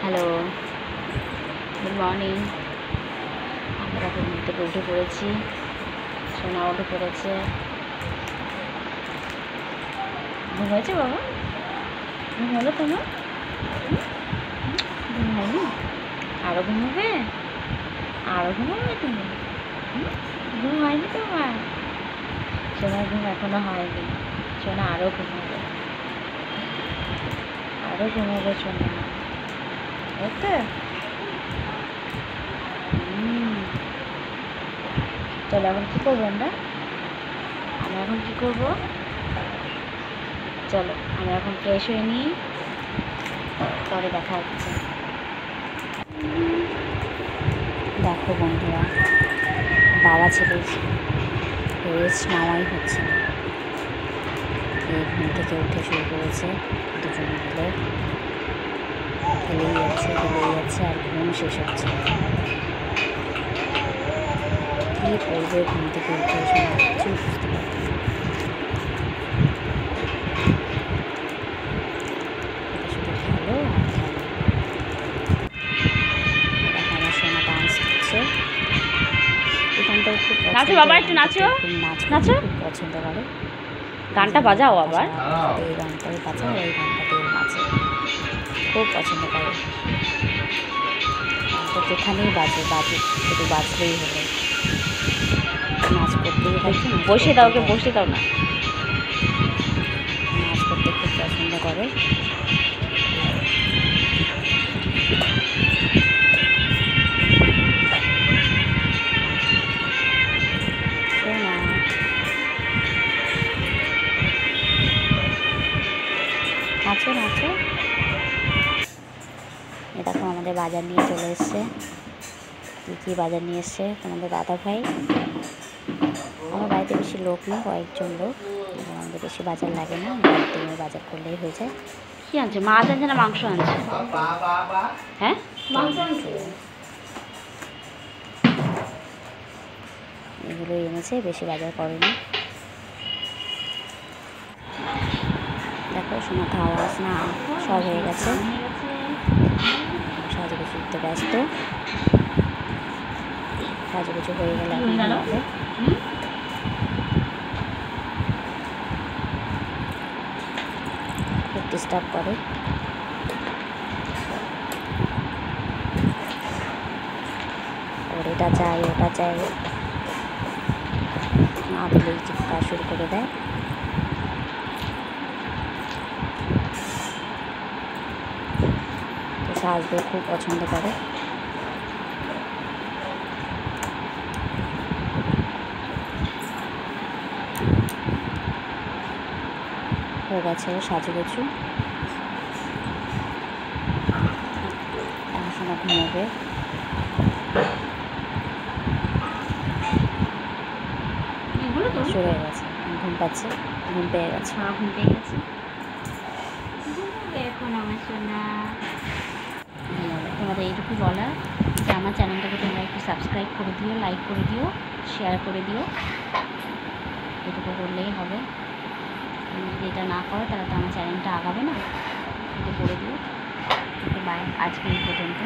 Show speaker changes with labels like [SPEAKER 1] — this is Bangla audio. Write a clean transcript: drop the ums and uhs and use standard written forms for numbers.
[SPEAKER 1] Hello, good morning. আমরা ঘুম থেকে উঠে পড়েছি, সোনা উঠে পড়েছে। ঘুম হয়েছে বাবা? ঘুম হলো তোমার? ঘুম হয়নি? আরও ঘুমোবে? আরও ঘুমোবে তুমি? ঘুম হয়নি তোমার? সোনার ঘুম এখনো হয়নি। সোনা আরও ঘুমোবে, আরও ঘুমোবে সোনা, তাই তো? চলো এখন কী করবো আমরা এখন কী করবো? চলো আমরা এখন ফ্রেশ হয়ে নিই, পরে দেখা হচ্ছে। দেখো বন্ধুরা, বাবা ছেলের রেস্ট নেওয়াই হচ্ছে না। এই ঘুম থেকে উঠে শুরু করেছে দুজন মিলে, খেলেই যাচ্ছে আর ঘুম শেষ হচ্ছে। কী করবে ঘুম থেকে উঠে শোনা কিছু বুঝতে পারবে না। এটা শুধু খেলো আর খেলো। দেখো আমার সোনা ডান্স করছে। এখানটাও খুব নাচো বাবা, একটু নাচো, নাচো খুব পছন্দ করে। গানটা বাজাও আবার, এই গানটাই বাজাও, এই গানটাতেও নাচে, খুব পছন্দ করে। তো যেখানেই বাজুক শুধু বাজলেই হলো, নাচ করতেই থাকে। বসে দাও, ওকে বসে দাও না। নাচ করতে খুব পছন্দ করে। নাচো নাচো। এ দেখো আমাদের বাজার নিয়ে চলে এসছে। কী বাজার নিয়ে এসছে তোমাদের দাদা ভাই। আমার বাড়িতে বেশি লোক নেই, কয়েকজন লোক, আমাদের বেশি বাজার লাগে না, একদিনে বাজার করলেই হয়ে যায়। কী আনছে? মাছ আনছে না মাংস আনছে? হ্যাঁ, মাংস আনছে। এগুলোই এনেছে, বেশি বাজার করেনি। দেখো সোনা খাওয়া না সব হয়ে গেছে, সাজুগুজু উঠতে ব্যস্ত। সাজুগুজু হয়ে গেলে এখন হবে। খুব ডিস্টার্ব করে। ওর এটা চাই ওটা চাই, না দিলেই চিৎকার শুরু করে দেয়। তো সাজতে খুব পছন্দ করে। হয়ে গেছে সাজুগুজু, পড়াশোনা ঘুমোবে। শুরু হয়ে গেছে, ঘুম পাচ্ছে, ঘুম পেয়ে গেছে, ঘুম পেয়ে গেছে। এখন আমার সোনা তোমাদের এইটুকু বলার যে আমার চ্যানেলটাকে তোমরা একটু সাবস্ক্রাইব করে দিও, লাইক করে দিও, শেয়ার করে দিও। এটুকু করলেই হবে। তুমি যদি এটা না করো তাহলে তো আমার চ্যানেলটা আগাবে না, এটা করে দিও। ওকে বাই, আজকে এই পর্যন্ত।